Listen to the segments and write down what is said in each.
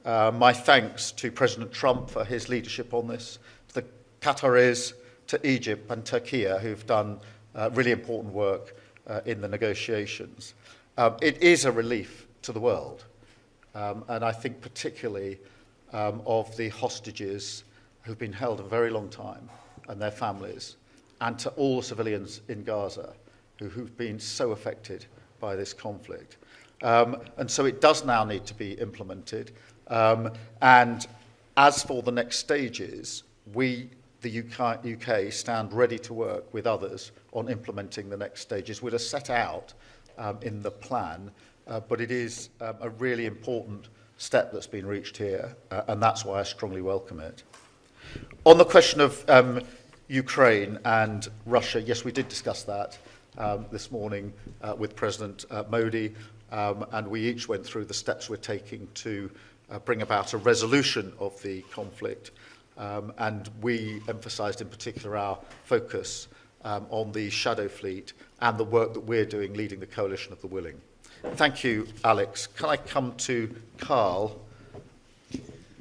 my thanks to President Trump for his leadership on this, to the Qataris, to Egypt and Turkey, who've done really important work in the negotiations. It is a relief to the world, and I think particularly of the hostages who've been held a very long time and their families, and to all the civilians in Gaza who've been so affected by this conflict. And so it does now need to be implemented. And as for the next stages, we, the UK, stand ready to work with others on implementing the next stages. We're set out in the plan, but it is a really important step that's been reached here, and that's why I strongly welcome it. On the question of Ukraine and Russia, yes, we did discuss that this morning with President Modi, and we each went through the steps we're taking to bring about a resolution of the conflict, and we emphasised in particular our focus on the shadow fleet and the work that we're doing leading the coalition of the willing. Thank you, Alex. Can I come to Carl,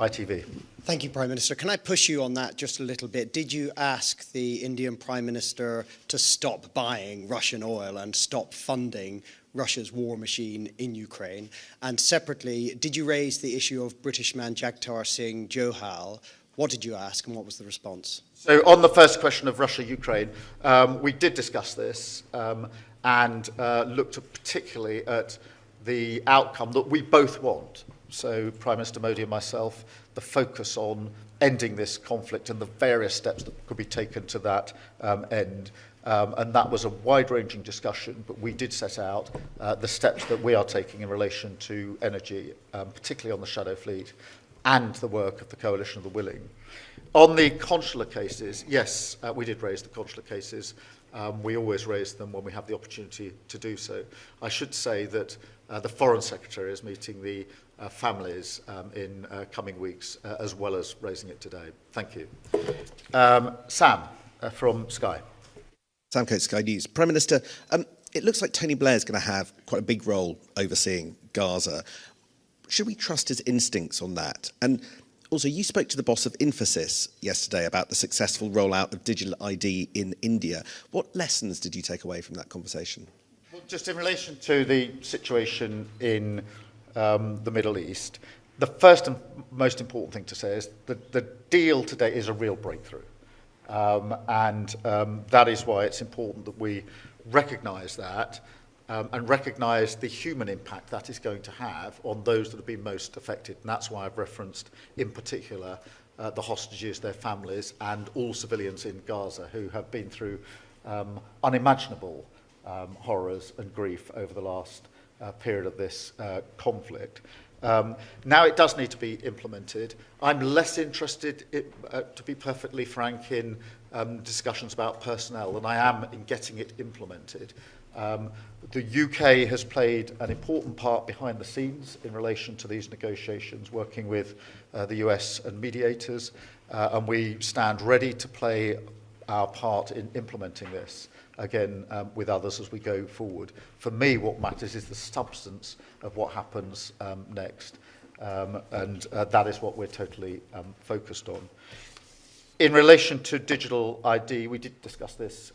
ITV? Thank you, Prime Minister. Can I push you on that just a little bit? Did you ask the Indian Prime Minister to stop buying Russian oil and stop funding Russia's war machine in Ukraine? And separately, did you raise the issue of British man Jagtar Singh Johal? What did you ask and what was the response? So on the first question of Russia-Ukraine, we did discuss this and looked particularly at the outcome that we both want. So Prime Minister Modi and myself, the focus on ending this conflict and the various steps that could be taken to that end. And that was a wide-ranging discussion, but we did set out the steps that we are taking in relation to energy, particularly on the shadow fleet, and the work of the Coalition of the Willing. On the consular cases, yes, we did raise the consular cases. We always raise them when we have the opportunity to do so. I should say that the Foreign Secretary is meeting the families in coming weeks, as well as raising it today. Thank you. Sam from Sky. Sam Coates, Sky News. Prime Minister, it looks like Tony Blair is going to have quite a big role overseeing Gaza. Should we trust his instincts on that? And also, you spoke to the boss of Infosys yesterday about the successful rollout of digital ID in India. What lessons did you take away from that conversation? Well, just in relation to the situation in the Middle East, the first and most important thing to say is that the deal today is a real breakthrough. And that is why it's important that we recognise that and recognise the human impact that is going to have on those that have been most affected. And that's why I've referenced in particular the hostages, their families, and all civilians in Gaza who have been through unimaginable horrors and grief over the last period of this conflict. Now it does need to be implemented. I'm less interested, to be perfectly frank, in discussions about personnel than I am in getting it implemented. The UK has played an important part behind the scenes in relation to these negotiations, working with the US and mediators, and we stand ready to play our part in implementing this, again, with others as we go forward. For me, what matters is the substance of what happens next, and that is what we're totally focused on. In relation to digital ID, we did discuss this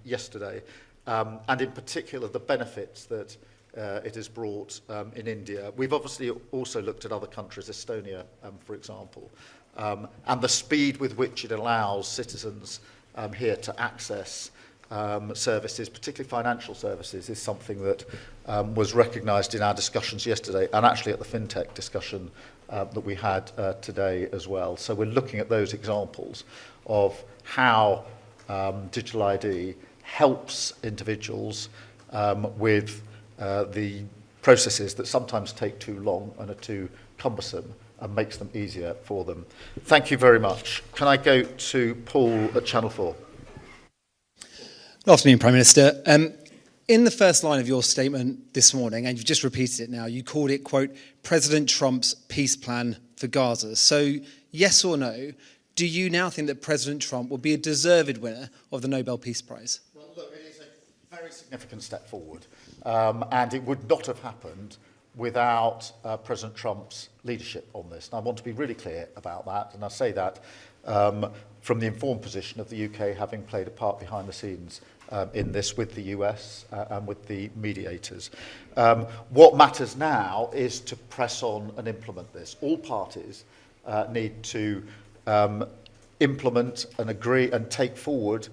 yesterday, and in particular the benefits that it has brought in India. We've obviously also looked at other countries, Estonia, for example, and the speed with which it allows citizens here to access services, particularly financial services, is something that was recognised in our discussions yesterday and actually at the FinTech discussion that we had today as well. So we're looking at those examples of how digital ID helps individuals with the processes that sometimes take too long and are too cumbersome, and makes them easier for them. Thank you very much. Can I go to Paul at Channel 4? Good afternoon, Prime Minister. In the first line of your statement this morning, and you've just repeated it now, you called it, quote, President Trump's peace plan for Gaza. So, yes or no, do you now think that President Trump will be a deserved winner of the Nobel Peace Prize? Well, look, it is a very significant step forward, and it would not have happened without President Trump's leadership on this. And I want to be really clear about that, and I say that from the informed position of the UK having played a part behind the scenes in this with the US and with the mediators. What matters now is to press on and implement this. All parties need to implement and agree and take forward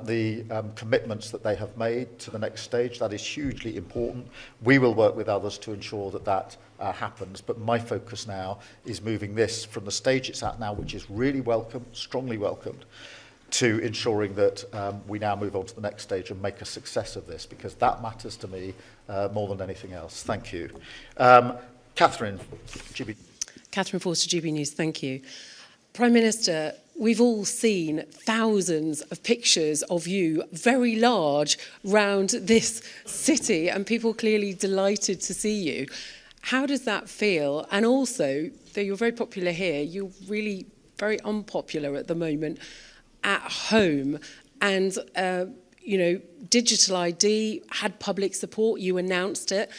the commitments that they have made to the next stage. That is hugely important. We will work with others to ensure that that happens, but my focus now is moving this from the stage it's at now, which is really welcome, strongly welcomed, to ensuring that we now move on to the next stage and make a success of this, because that matters to me more than anything else. Thank you. Catherine, GB. Catherine Forster, GB News, thank you. Prime Minister, we've all seen thousands of pictures of you, very large, round this city, and people clearly delighted to see you. How does that feel? And also, though you're very popular here, you're really very unpopular at the moment at home. And, you know, digital ID had public support, you announced it.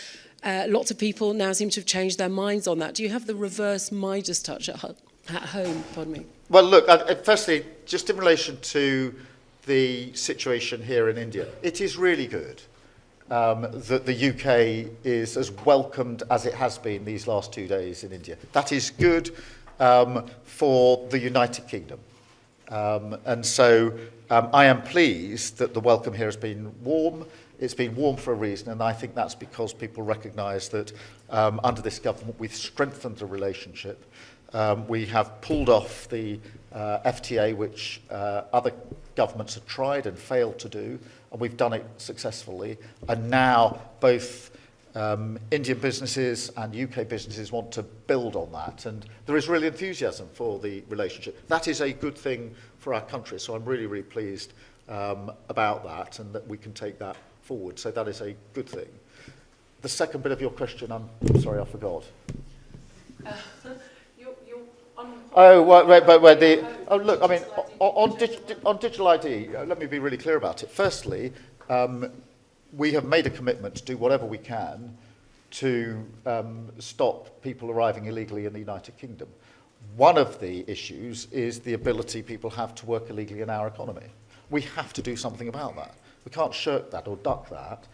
Lots of people now seem to have changed their minds on that. Do you have the reverse Midas touch at home? Pardon me. Well, look, firstly, just in relation to the situation here in India, it is really good that the UK is as welcomed as it has been these last 2 days in India. That is good for the United Kingdom. And so I am pleased that the welcome here has been warm. It's been warm for a reason, and I think that's because people recognise that under this government we've strengthened the relationship. We have pulled off the FTA, which other governments have tried and failed to do, and we've done it successfully. And now both Indian businesses and UK businesses want to build on that, and there is real enthusiasm for the relationship. That is a good thing for our country, so I'm really, really pleased about that, and that we can take that forward. So that is a good thing. The second bit of your question, I'm sorry, I forgot. Look, I mean, on digital ID, let me be really clear about it. Firstly, we have made a commitment to do whatever we can to stop people arriving illegally in the United Kingdom. One of the issues is the ability people have to work illegally in our economy. We have to do something about that. We can't shirk that or duck that.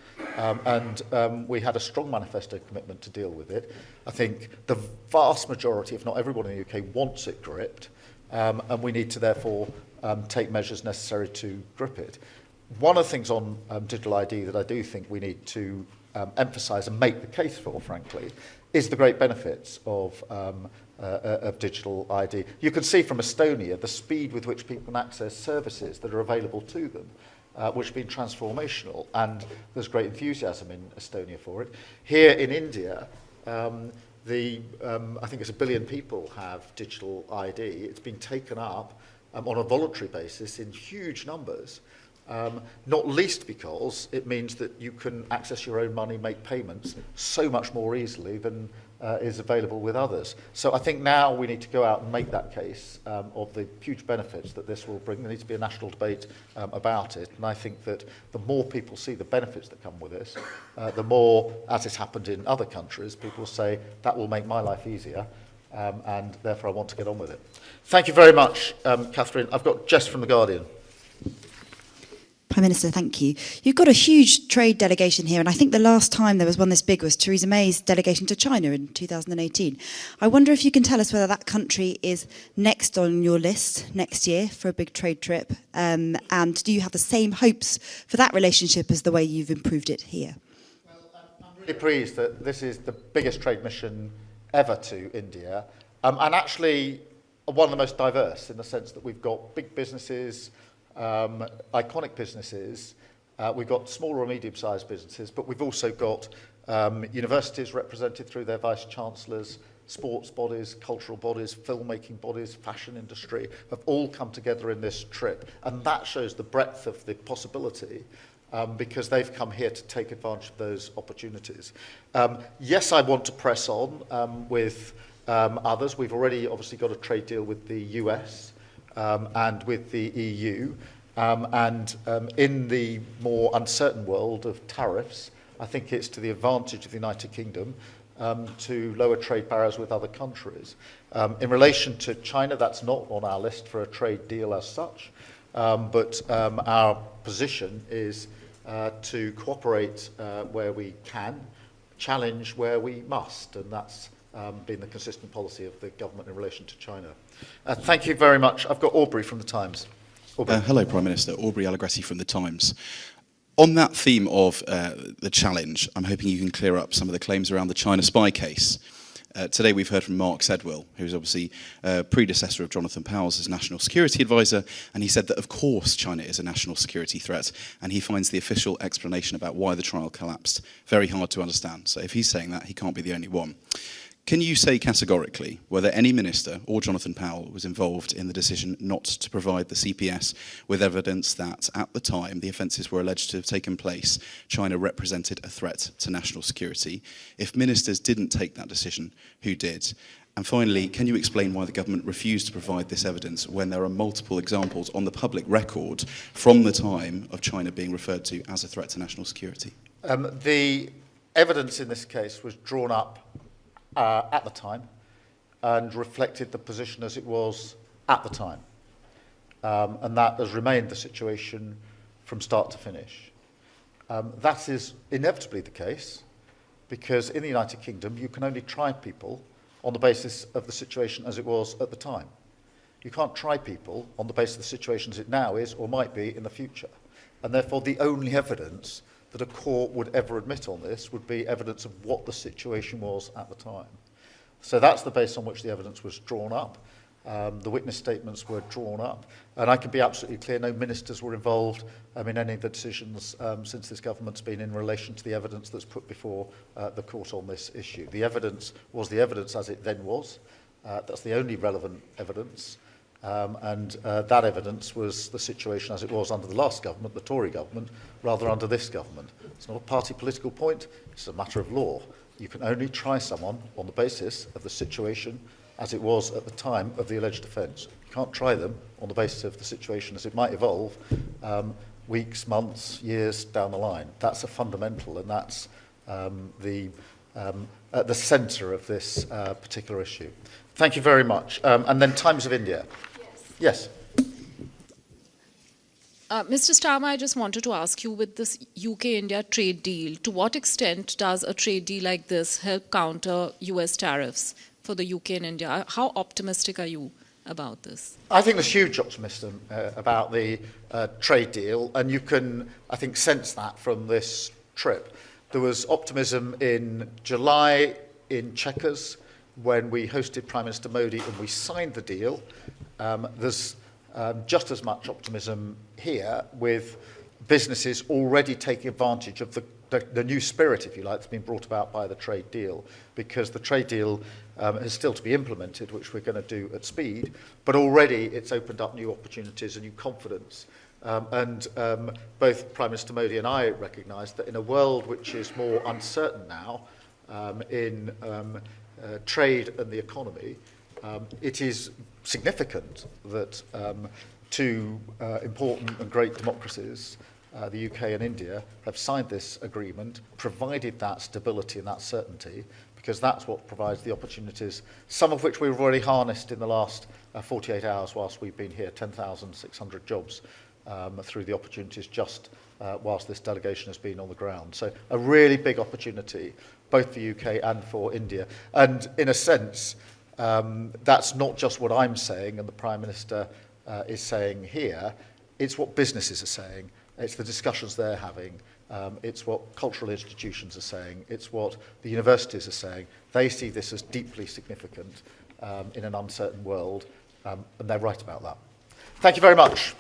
We had a strong manifesto commitment to deal with it. I think the vast majority, if not everyone in the UK, wants it gripped, and we need to therefore take measures necessary to grip it. One of the things on digital ID that I do think we need to emphasise and make the case for, frankly, is the great benefits of digital ID. You can see from Estonia the speed with which people can access services that are available to them, which have been transformational, and there's great enthusiasm in Estonia for it. Here in India, I think it's 1 billion people have digital ID. It's been taken up on a voluntary basis in huge numbers, not least because it means that you can access your own money, make payments so much more easily than is available with others. So I think now we need to go out and make that case of the huge benefits that this will bring. There needs to be a national debate about it, and I think that the more people see the benefits that come with this, the more, as has happened in other countries, people say, that will make my life easier, and therefore I want to get on with it. Thank you very much, Catherine. I've got Jess from The Guardian. Prime Minister, thank you. You've got a huge trade delegation here, and I think the last time there was one this big was Theresa May's delegation to China in 2018. I wonder if you can tell us whether that country is next on your list next year for a big trade trip, and do you have the same hopes for that relationship as the way you've improved it here? Well, I'm really pleased that this is the biggest trade mission ever to India, and actually one of the most diverse in the sense that we've got big businesses, iconic businesses, we've got smaller or medium-sized businesses, but we've also got universities represented through their vice-chancellors, sports bodies, cultural bodies, filmmaking bodies, fashion industry, have all come together in this trip. And that shows the breadth of the possibility because they've come here to take advantage of those opportunities. Yes, I want to press on with others. We've already obviously got a trade deal with the US, and with the EU, in the more uncertain world of tariffs, I think it's to the advantage of the United Kingdom to lower trade barriers with other countries. In relation to China, that's not on our list for a trade deal as such, but our position is to cooperate where we can, challenge where we must, and that's been the consistent policy of the government in relation to China. Thank you very much. I've got Aubrey from the Times. Hello, Prime Minister. Aubrey Allegretti from the Times. On that theme of the challenge, I'm hoping you can clear up some of the claims around the China spy case. Today we've heard from Mark Sedwill, who's obviously predecessor of Jonathan Powles as National Security Advisor, and he said that of course China is a national security threat, and he finds the official explanation about why the trial collapsed very hard to understand. So if he's saying that, he can't be the only one. Can you say categorically whether any minister or Jonathan Powell was involved in the decision not to provide the CPS with evidence that, at the time the offences were alleged to have taken place, China represented a threat to national security? If ministers didn't take that decision, who did? And finally, can you explain why the government refused to provide this evidence when there are multiple examples on the public record from the time of China being referred to as a threat to national security? The evidence in this case was drawn up at the time and reflected the position as it was at the time. And that has remained the situation from start to finish. That is inevitably the case because in the United Kingdom you can only try people on the basis of the situation as it was at the time. You can't try people on the basis of the situation as it now is or might be in the future. And therefore the only evidence that a court would ever admit on this would be evidence of what the situation was at the time. So that's the base on which the evidence was drawn up. The witness statements were drawn up. And I can be absolutely clear, no ministers were involved in any of the decisions since this government's been in relation to the evidence that's put before the court on this issue. The evidence was the evidence as it then was. That's the only relevant evidence. And that evidence was the situation as it was under the last government, the Tory government, rather under this government. It's not a party political point, it's a matter of law. You can only try someone on the basis of the situation as it was at the time of the alleged offence. You can't try them on the basis of the situation as it might evolve weeks, months, years down the line. That's a fundamental, and that's at the centre of this particular issue. Thank you very much. And then Times of India. Yes. Mr. Starmer, I just wanted to ask you, with this UK-India trade deal, to what extent does a trade deal like this help counter US tariffs for the UK and India? How optimistic are you about this? I think there's huge optimism about the trade deal, and you can, I think, sense that from this trip. There was optimism in July in Chequers when we hosted Prime Minister Modi and we signed the deal. There's just as much optimism here with businesses already taking advantage of the new spirit, if you like, that's been brought about by the trade deal, because the trade deal is still to be implemented, which we're going to do at speed, but already it's opened up new opportunities and new confidence. And both Prime Minister Modi and I recognise that in a world which is more uncertain now in trade and the economy, it is significant that two important and great democracies, the UK and India, have signed this agreement, provided that stability and that certainty, because that's what provides the opportunities, some of which we've already harnessed in the last 48 hours whilst we've been here, 10,600 jobs through the opportunities just whilst this delegation has been on the ground. So a really big opportunity, both for UK and for India. And in a sense, that's not just what I'm saying and the Prime Minister is saying here, it's what businesses are saying, it's the discussions they're having, it's what cultural institutions are saying, it's what the universities are saying. They see this as deeply significant in an uncertain world, and they're right about that. Thank you very much.